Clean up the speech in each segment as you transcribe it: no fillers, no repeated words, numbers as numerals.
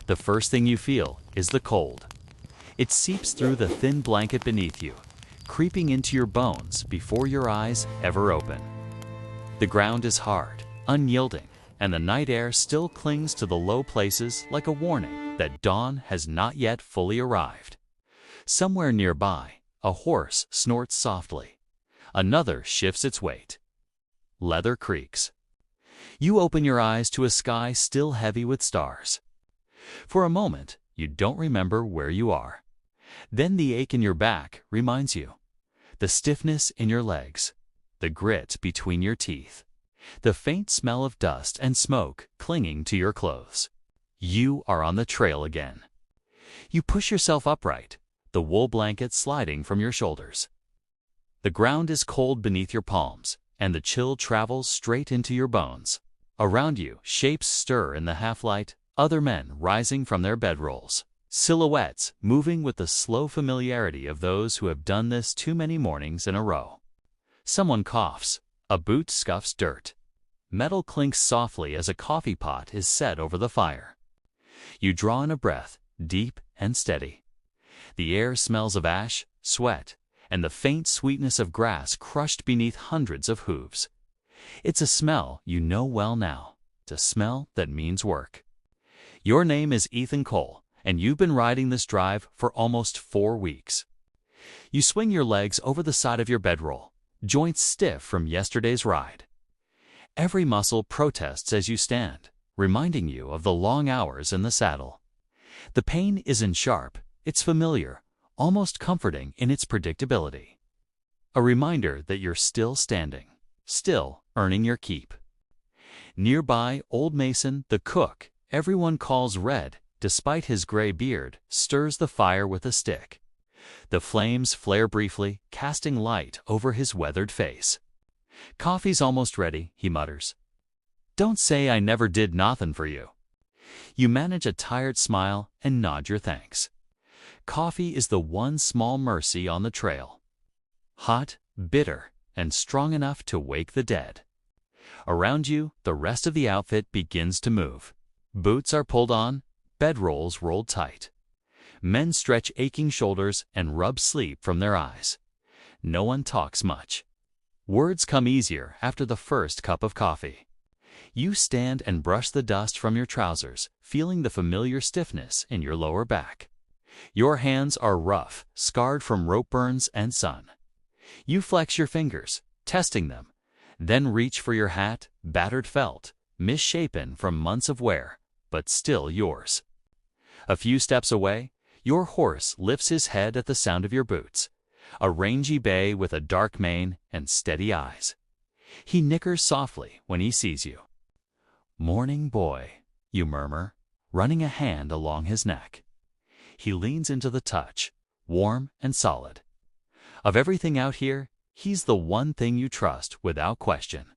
The first thing you feel is the cold. It seeps through the thin blanket beneath you, creeping into your bones before your eyes ever open. The ground is hard, unyielding, and the night air still clings to the low places like a warning that dawn has not yet fully arrived. Somewhere nearby, a horse snorts softly. Another shifts its weight. Leather creaks. You open your eyes to a sky still heavy with stars. For a moment, you don't remember where you are. Then the ache in your back reminds you. The stiffness in your legs. The grit between your teeth. The faint smell of dust and smoke clinging to your clothes. You are on the trail again. You push yourself upright, the wool blanket sliding from your shoulders. The ground is cold beneath your palms, and the chill travels straight into your bones. Around you, shapes stir in the half-light, other men rising from their bedrolls. Silhouettes moving with the slow familiarity of those who have done this too many mornings in a row. Someone coughs. A boot scuffs dirt. Metal clinks softly as a coffee pot is set over the fire. You draw in a breath, deep and steady. The air smells of ash, sweat, and the faint sweetness of grass crushed beneath hundreds of hooves. It's a smell you know well now. It's a smell that means work. Your name is Ethan Cole, and you've been riding this drive for almost 4 weeks. You swing your legs over the side of your bedroll, joints stiff from yesterday's ride. Every muscle protests as you stand, reminding you of the long hours in the saddle. The pain isn't sharp, it's familiar, almost comforting in its predictability. A reminder that you're still standing, still earning your keep. Nearby, old Mason, the cook, everyone calls Red, despite his gray beard, stirs the fire with a stick. The flames flare briefly, casting light over his weathered face. "Coffee's almost ready," he mutters. "Don't say I never did nothin' for you." You manage a tired smile and nod your thanks. Coffee is the one small mercy on the trail. Hot, bitter, and strong enough to wake the dead. Around you, the rest of the outfit begins to move. Boots are pulled on, bedrolls rolled tight. Men stretch aching shoulders and rub sleep from their eyes. No one talks much. Words come easier after the first cup of coffee. You stand and brush the dust from your trousers, feeling the familiar stiffness in your lower back. Your hands are rough, scarred from rope burns and sun. You flex your fingers, testing them, then reach for your hat, battered felt, misshapen from months of wear, but still yours. A few steps away, your horse lifts his head at the sound of your boots, a rangy bay with a dark mane and steady eyes. He nickers softly when he sees you. "Morning, boy," you murmur, running a hand along his neck. He leans into the touch, warm and solid. Of everything out here, he's the one thing you trust without question.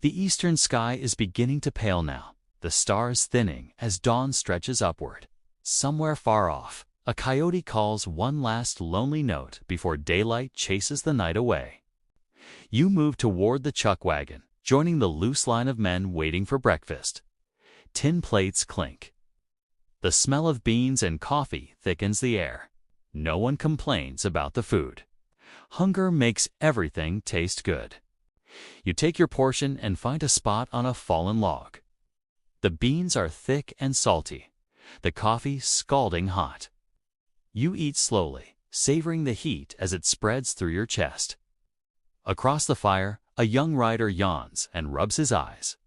The eastern sky is beginning to pale now, the stars thinning as dawn stretches upward. Somewhere far off, a coyote calls one last lonely note before daylight chases the night away. You move toward the chuck wagon, joining the loose line of men waiting for breakfast. Tin plates clink. The smell of beans and coffee thickens the air. No one complains about the food. Hunger makes everything taste good. You take your portion and find a spot on a fallen log. The beans are thick and salty, the coffee scalding hot. You eat slowly, savoring the heat as it spreads through your chest. Across the fire, a young rider yawns and rubs his eyes.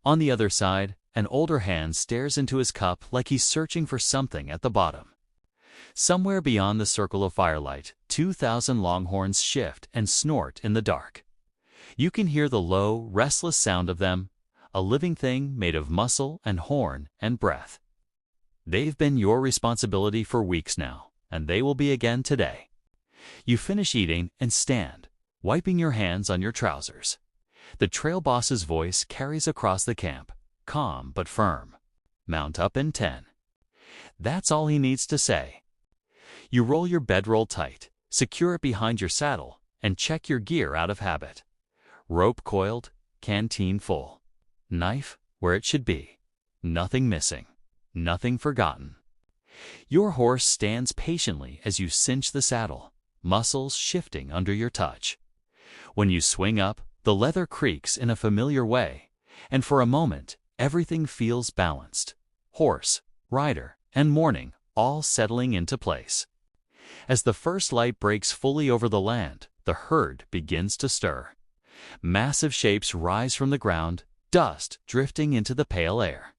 On the other side, an older hand stares into his cup like he's searching for something at the bottom. Somewhere beyond the circle of firelight, 2,000 longhorns shift and snort in the dark. You can hear the low, restless sound of them, a living thing made of muscle and horn and breath. They've been your responsibility for weeks now, and they will be again today. You finish eating and stand, wiping your hands on your trousers. The trail boss's voice carries across the camp, calm but firm. "Mount up in 10. That's all he needs to say. You roll your bedroll tight, secure it behind your saddle, and check your gear out of habit. Rope coiled, canteen full. Knife where it should be. Nothing missing. nothing forgotten. Your horse stands patiently as you cinch the saddle, muscles shifting under your touch. When you swing up, the leather creaks in a familiar way, and for a moment, everything feels balanced. Horse, rider, and morning all settling into place. As the first light breaks fully over the land, the herd begins to stir. Massive shapes rise from the ground, dust drifting into the pale air.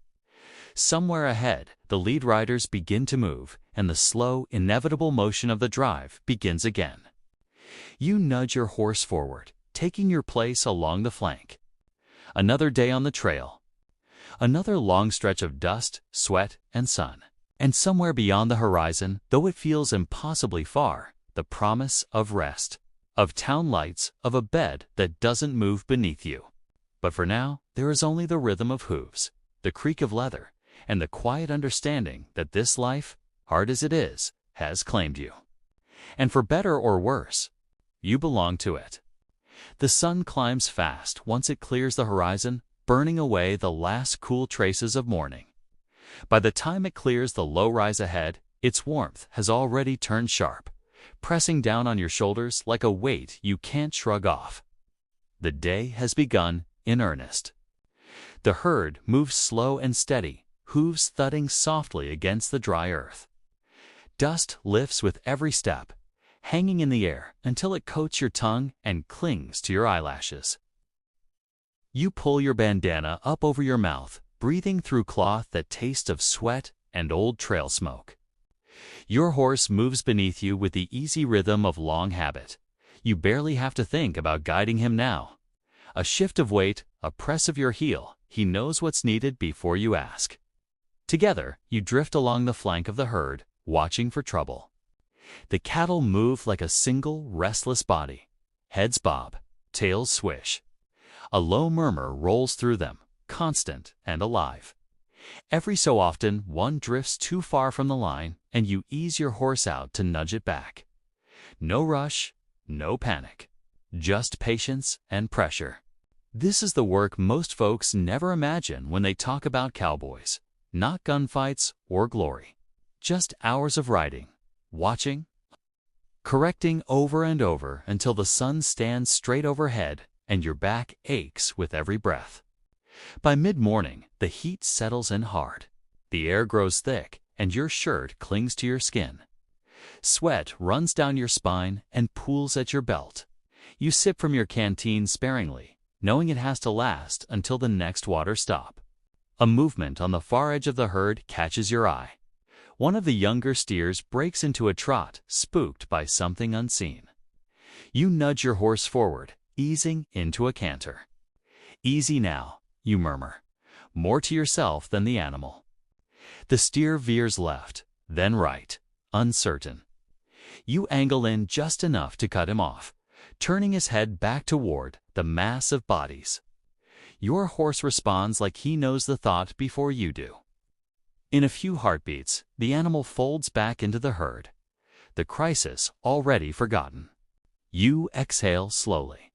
Somewhere ahead, the lead riders begin to move, and the slow, inevitable motion of the drive begins again. You nudge your horse forward, taking your place along the flank. Another day on the trail. Another long stretch of dust, sweat, and sun. And somewhere beyond the horizon, though it feels impossibly far, the promise of rest, of town lights, of a bed that doesn't move beneath you. But for now, there is only the rhythm of hooves, the creak of leather, and the quiet understanding that this life, hard as it is, has claimed you. And for better or worse, you belong to it. The sun climbs fast once it clears the horizon, burning away the last cool traces of morning. By the time it clears the low rise ahead, its warmth has already turned sharp, pressing down on your shoulders like a weight you can't shrug off. The day has begun in earnest. The herd moves slow and steady, hooves thudding softly against the dry earth. Dust lifts with every step, hanging in the air until it coats your tongue and clings to your eyelashes. You pull your bandana up over your mouth, breathing through cloth that tastes of sweat and old trail smoke. Your horse moves beneath you with the easy rhythm of long habit. You barely have to think about guiding him now. A shift of weight, a press of your heel, he knows what's needed before you ask. Together, you drift along the flank of the herd, watching for trouble. The cattle move like a single, restless body. Heads bob, tails swish. A low murmur rolls through them, constant and alive. Every so often, one drifts too far from the line, and you ease your horse out to nudge it back. No rush, no panic, just patience and pressure. This is the work most folks never imagine when they talk about cowboys. Not gunfights or glory. Just hours of riding, watching, correcting over and over until the sun stands straight overhead and your back aches with every breath. By mid-morning, the heat settles in hard. The air grows thick, and your shirt clings to your skin. Sweat runs down your spine and pools at your belt. You sip from your canteen sparingly, knowing it has to last until the next water stop. A movement on the far edge of the herd catches your eye. One of the younger steers breaks into a trot, spooked by something unseen. You nudge your horse forward, easing into a canter. Easy now, you murmur, more to yourself than the animal. The steer veers left, then right, uncertain. You angle in just enough to cut him off, turning his head back toward the mass of bodies. Your horse responds like he knows the thought before you do. In a few heartbeats, the animal folds back into the herd, the crisis already forgotten. You exhale slowly.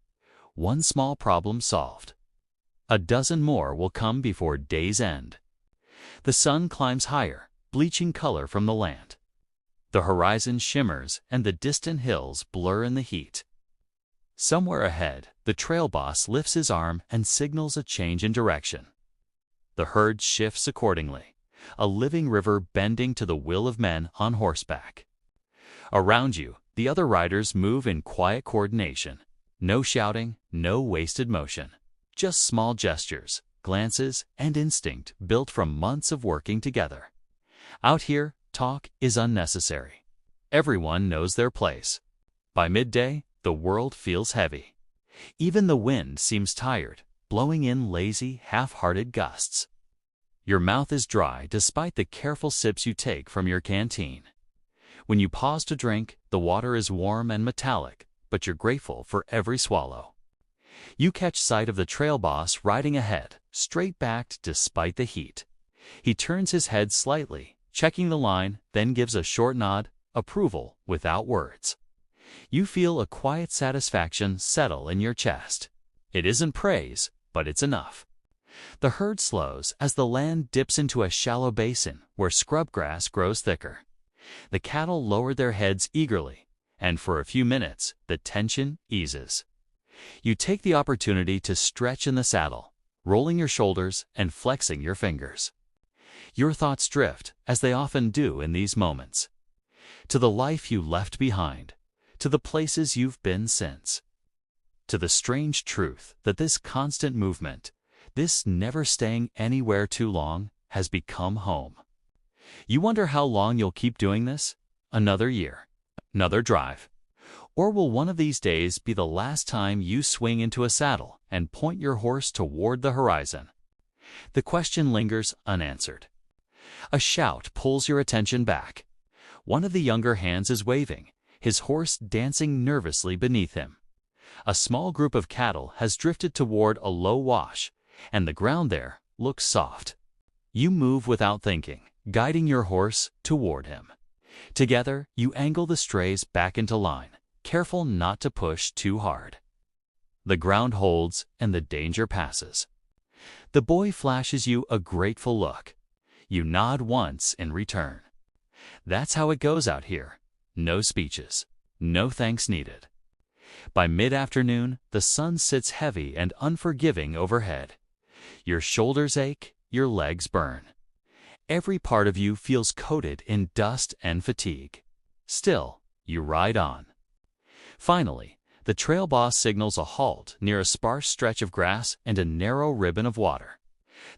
One small problem solved. A dozen more will come before day's end. The sun climbs higher, bleaching color from the land. The horizon shimmers and the distant hills blur in the heat. Somewhere ahead, the trail boss lifts his arm and signals a change in direction. The herd shifts accordingly, a living river bending to the will of men on horseback. Around you, the other riders move in quiet coordination. No shouting, no wasted motion. Just small gestures, glances, and instinct built from months of working together. Out here, talk is unnecessary. Everyone knows their place. By midday, the world feels heavy. Even the wind seems tired, blowing in lazy, half-hearted gusts. Your mouth is dry despite the careful sips you take from your canteen. When you pause to drink, the water is warm and metallic, but you're grateful for every swallow. You catch sight of the trail boss riding ahead, straight-backed despite the heat. He turns his head slightly, checking the line, then gives a short nod, approval without words. You feel a quiet satisfaction settle in your chest. It isn't praise, but it's enough. The herd slows as the land dips into a shallow basin where scrub grass grows thicker. The cattle lower their heads eagerly, and for a few minutes, the tension eases. You take the opportunity to stretch in the saddle, rolling your shoulders and flexing your fingers. Your thoughts drift, as they often do in these moments, to the life you left behind, to the places you've been since, to the strange truth that this constant movement, this never staying anywhere too long, has become home. You wonder how long you'll keep doing this? Another year, another drive. Or will one of these days be the last time you swing into a saddle and point your horse toward the horizon? The question lingers unanswered. A shout pulls your attention back. One of the younger hands is waving, his horse dancing nervously beneath him. A small group of cattle has drifted toward a low wash, and the ground there looks soft. You move without thinking, guiding your horse toward him. Together, you angle the strays back into line, careful not to push too hard. The ground holds and the danger passes. The boy flashes you a grateful look. You nod once in return. That's how it goes out here. No speeches, no thanks needed. By mid-afternoon, the sun sits heavy and unforgiving overhead. Your shoulders ache, your legs burn. Every part of you feels coated in dust and fatigue. Still, you ride on. Finally, the trail boss signals a halt near a sparse stretch of grass and a narrow ribbon of water.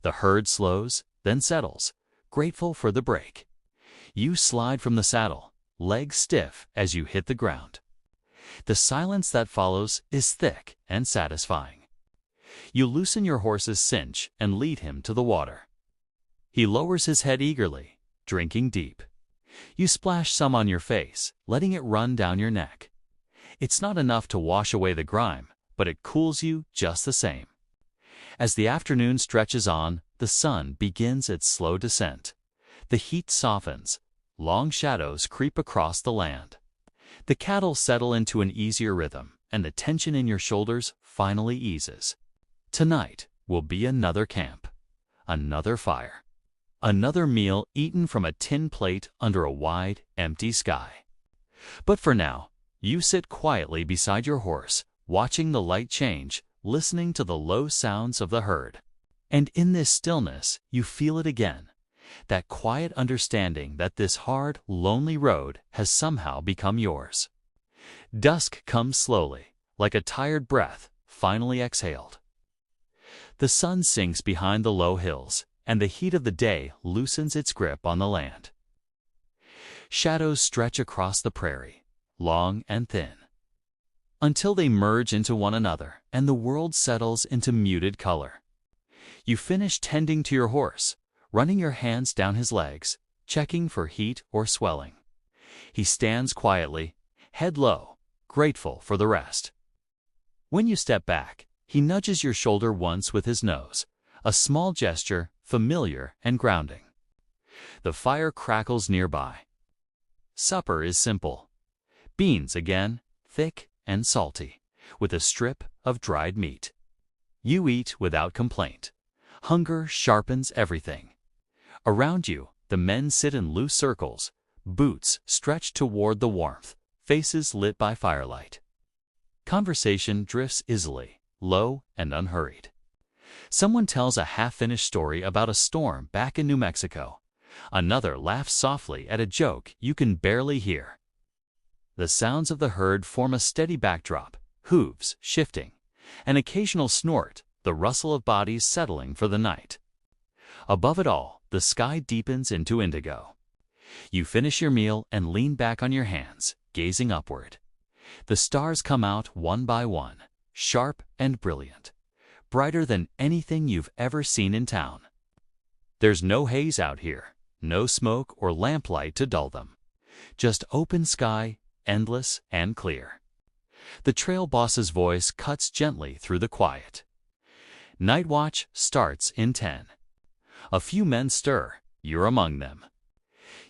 The herd slows, then settles, grateful for the break. You slide from the saddle, legs stiff as you hit the ground. The silence that follows is thick and satisfying. You loosen your horse's cinch and lead him to the water. He lowers his head eagerly, drinking deep. You splash some on your face, letting it run down your neck. It's not enough to wash away the grime, but it cools you just the same. As the afternoon stretches on, the sun begins its slow descent. The heat softens. Long shadows creep across the land. The cattle settle into an easier rhythm, and the tension in your shoulders finally eases. Tonight will be another camp, another fire, another meal eaten from a tin plate under a wide, empty sky. But for now, you sit quietly beside your horse, watching the light change, listening to the low sounds of the herd. And in this stillness, you feel it again, that quiet understanding that this hard, lonely road has somehow become yours. Dusk comes slowly, like a tired breath finally exhaled. The sun sinks behind the low hills, and the heat of the day loosens its grip on the land. Shadows stretch across the prairie, long and thin, until they merge into one another and the world settles into muted color. You finish tending to your horse, running your hands down his legs, checking for heat or swelling. He stands quietly, head low, grateful for the rest. When you step back, he nudges your shoulder once with his nose, a small gesture, familiar and grounding. The fire crackles nearby. Supper is simple. Beans again, thick and salty, with a strip of dried meat. You eat without complaint. Hunger sharpens everything. Around you, the men sit in loose circles, boots stretched toward the warmth, faces lit by firelight. Conversation drifts easily, low and unhurried. Someone tells a half-finished story about a storm back in New Mexico. Another laughs softly at a joke you can barely hear. The sounds of the herd form a steady backdrop, hooves shifting, an occasional snort, the rustle of bodies settling for the night. Above it all, the sky deepens into indigo. You finish your meal and lean back on your hands, gazing upward. The stars come out one by one, sharp and brilliant, brighter than anything you've ever seen in town. There's no haze out here, no smoke or lamplight to dull them. Just open sky, endless and clear. The trail boss's voice cuts gently through the quiet. Night watch starts in 10. A few men stir, you're among them.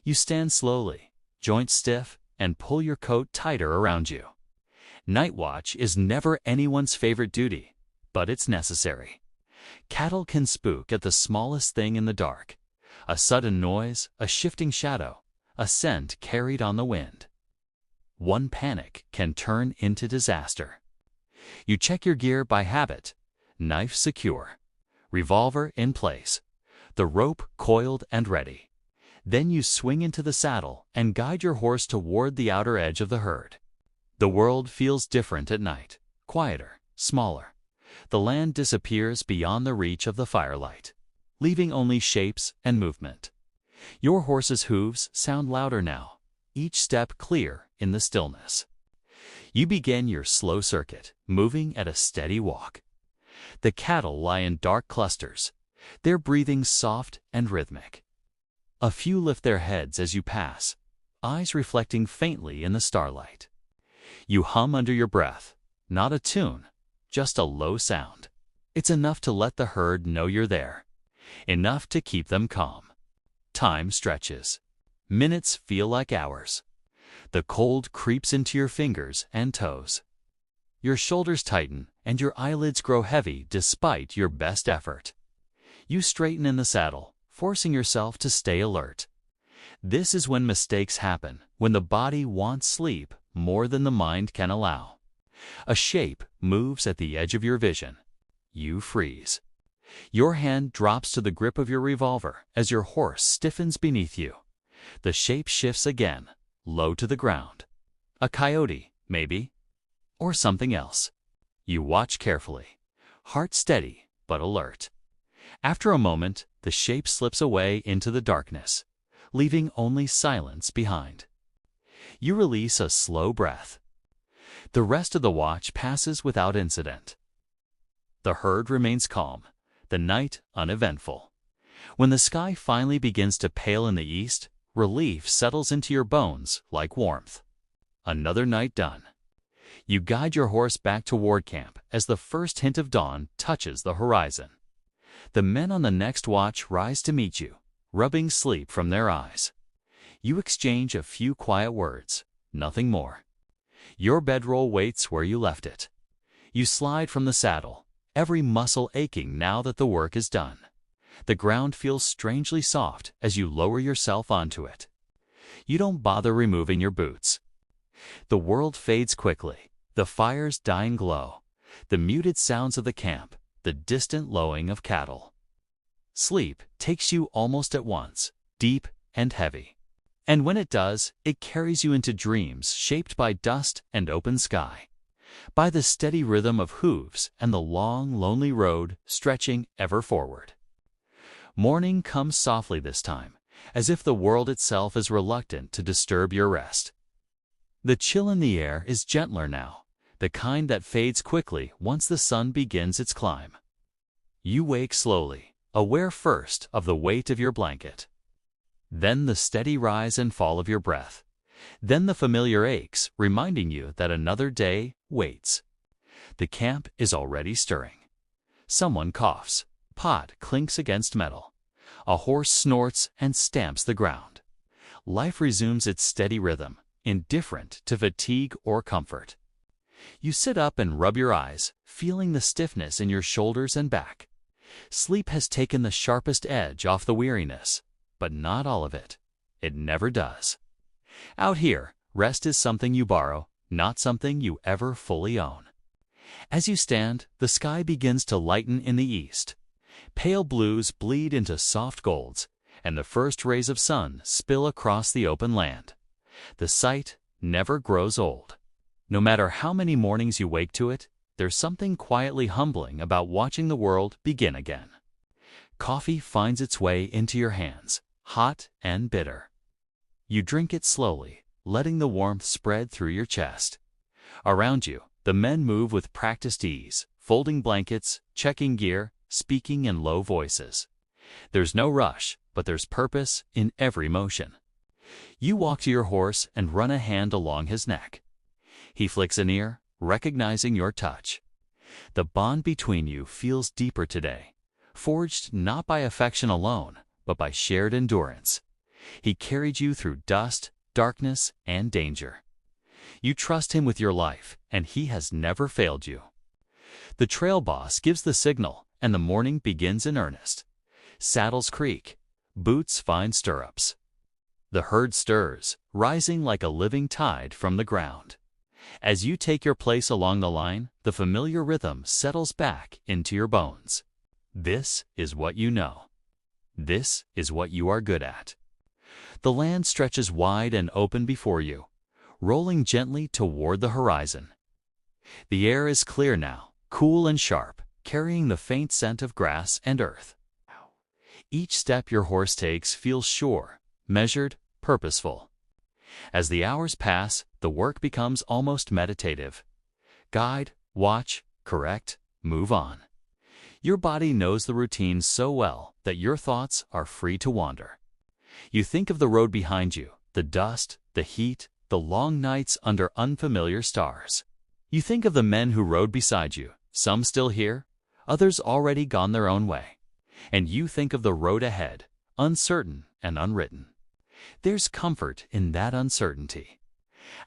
You stand slowly, joints stiff, and pull your coat tighter around you. Night watch is never anyone's favorite duty, but it's necessary. Cattle can spook at the smallest thing in the dark. A sudden noise, a shifting shadow, a scent carried on the wind. One panic can turn into disaster. You check your gear by habit. Knife secure. Revolver in place. The rope coiled and ready. Then you swing into the saddle and guide your horse toward the outer edge of the herd. The world feels different at night. Quieter, smaller. The land disappears beyond the reach of the firelight, leaving only shapes and movement. Your horse's hooves sound louder now, each step clear in the stillness. You begin your slow circuit, moving at a steady walk. The cattle lie in dark clusters, their breathing soft and rhythmic. A few lift their heads as you pass, eyes reflecting faintly in the starlight. You hum under your breath, not a tune, just a low sound. It's enough to let the herd know you're there, enough to keep them calm. Time stretches. Minutes feel like hours. The cold creeps into your fingers and toes. Your shoulders tighten and your eyelids grow heavy despite your best effort. You straighten in the saddle, forcing yourself to stay alert. This is when mistakes happen, when the body wants sleep more than the mind can allow. A shape moves at the edge of your vision. You freeze. Your hand drops to the grip of your revolver as your horse stiffens beneath you. The shape shifts again, low to the ground. A coyote, maybe, or something else. You watch carefully, heart steady but alert. After a moment, the shape slips away into the darkness, leaving only silence behind. You release a slow breath. The rest of the watch passes without incident. The herd remains calm, the night uneventful. When the sky finally begins to pale in the east, relief settles into your bones like warmth. Another night done. You guide your horse back toward camp as the first hint of dawn touches the horizon. The men on the next watch rise to meet you, rubbing sleep from their eyes. You exchange a few quiet words, nothing more. Your bedroll waits where you left it. You slide from the saddle, every muscle aching now that the work is done. The ground feels strangely soft as you lower yourself onto it. You don't bother removing your boots. The world fades quickly, the fire's dying glow, the muted sounds of the camp, the distant lowing of cattle. Sleep takes you almost at once, deep and heavy. And when it does, it carries you into dreams shaped by dust and open sky, by the steady rhythm of hooves and the long, lonely road stretching ever forward. Morning comes softly this time, as if the world itself is reluctant to disturb your rest. The chill in the air is gentler now, the kind that fades quickly once the sun begins its climb. You wake slowly, aware first of the weight of your blanket. Then the steady rise and fall of your breath. Then the familiar aches, reminding you that another day waits. The camp is already stirring. Someone coughs. Pot clinks against metal. A horse snorts and stamps the ground. Life resumes its steady rhythm, indifferent to fatigue or comfort. You sit up and rub your eyes, feeling the stiffness in your shoulders and back. Sleep has taken the sharpest edge off the weariness, but not all of it. It never does. Out here, rest is something you borrow, not something you ever fully own. As you stand, the sky begins to lighten in the east. Pale blues bleed into soft golds, and the first rays of sun spill across the open land. The sight never grows old. No matter how many mornings you wake to it, there's something quietly humbling about watching the world begin again. Coffee finds its way into your hands, hot and bitter. You drink it slowly, letting the warmth spread through your chest. Around you, the men move with practiced ease, folding blankets, checking gear, speaking in low voices. There's no rush, but there's purpose in every motion. You walk to your horse and run a hand along his neck. He flicks an ear, recognizing your touch. The bond between you feels deeper today, forged not by affection alone, but by shared endurance. He carried you through dust, darkness, and danger. You trust him with your life, and he has never failed you. The trail boss gives the signal, and the morning begins in earnest. Saddles creak, boots find stirrups. The herd stirs, rising like a living tide from the ground. As you take your place along the line, the familiar rhythm settles back into your bones. This is what you know. This is what you are good at. The land stretches wide and open before you, rolling gently toward the horizon. The air is clear now, cool and sharp, carrying the faint scent of grass and earth. Each step your horse takes feels sure, measured, purposeful. As the hours pass, the work becomes almost meditative. Guide, watch, correct, move on. Your body knows the routine so well that your thoughts are free to wander. You think of the road behind you, the dust, the heat, the long nights under unfamiliar stars. You think of the men who rode beside you, some still here, others already gone their own way. And you think of the road ahead, uncertain and unwritten. There's comfort in that uncertainty.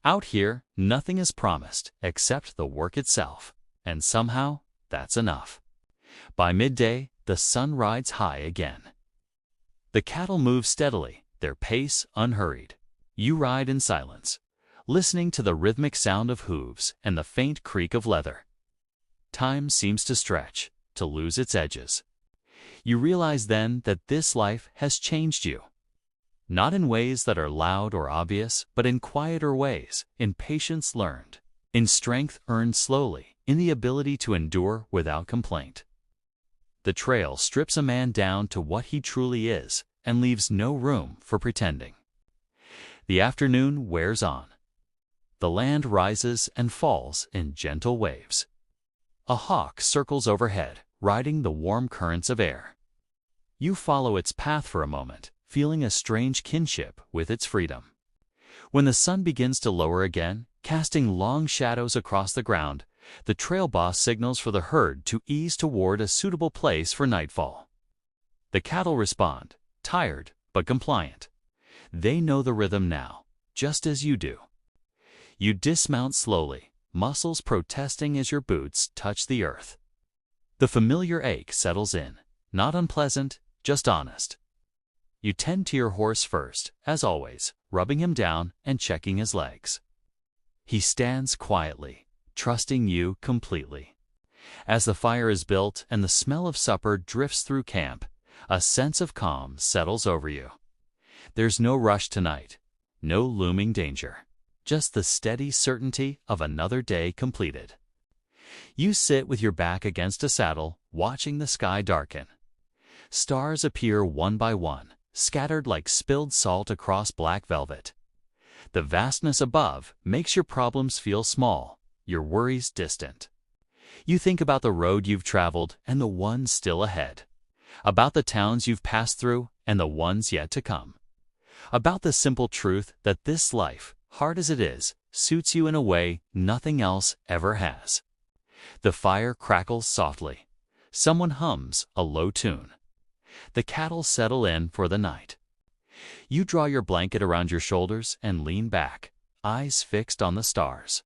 Out here, nothing is promised except the work itself, and somehow that's enough. By midday, the sun rides high again. The cattle move steadily, their pace unhurried. You ride in silence, listening to the rhythmic sound of hooves and the faint creak of leather. Time seems to stretch, to lose its edges. You realize then that this life has changed you. Not in ways that are loud or obvious, but in quieter ways, in patience learned, in strength earned slowly, in the ability to endure without complaint. The trail strips a man down to what he truly is and leaves no room for pretending. The afternoon wears on. The land rises and falls in gentle waves. A hawk circles overhead, riding the warm currents of air. You follow its path for a moment, feeling a strange kinship with its freedom. When the sun begins to lower again, casting long shadows across the ground, the trail boss signals for the herd to ease toward a suitable place for nightfall. The cattle respond, tired but compliant. They know the rhythm now, just as you do. You dismount slowly, muscles protesting as your boots touch the earth. The familiar ache settles in, not unpleasant, just honest. You tend to your horse first, as always, rubbing him down and checking his legs. He stands quietly, trusting you completely. As the fire is built and the smell of supper drifts through camp, a sense of calm settles over you. There's no rush tonight, no looming danger, just the steady certainty of another day completed. You sit with your back against a saddle, watching the sky darken. Stars appear one by one, scattered like spilled salt across black velvet. The vastness above makes your problems feel small, your worries distant. You think about the road you've traveled and the one still ahead, about the towns you've passed through and the ones yet to come, about the simple truth that this life, hard as it is, suits you in a way nothing else ever has. The fire crackles softly. Someone hums a low tune. The cattle settle in for the night. You draw your blanket around your shoulders and lean back, eyes fixed on the stars.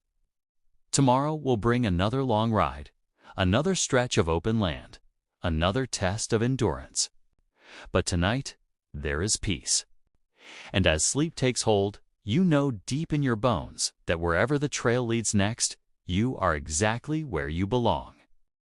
Tomorrow will bring another long ride, another stretch of open land, another test of endurance. But tonight, there is peace. And as sleep takes hold, you know deep in your bones that wherever the trail leads next, you are exactly where you belong.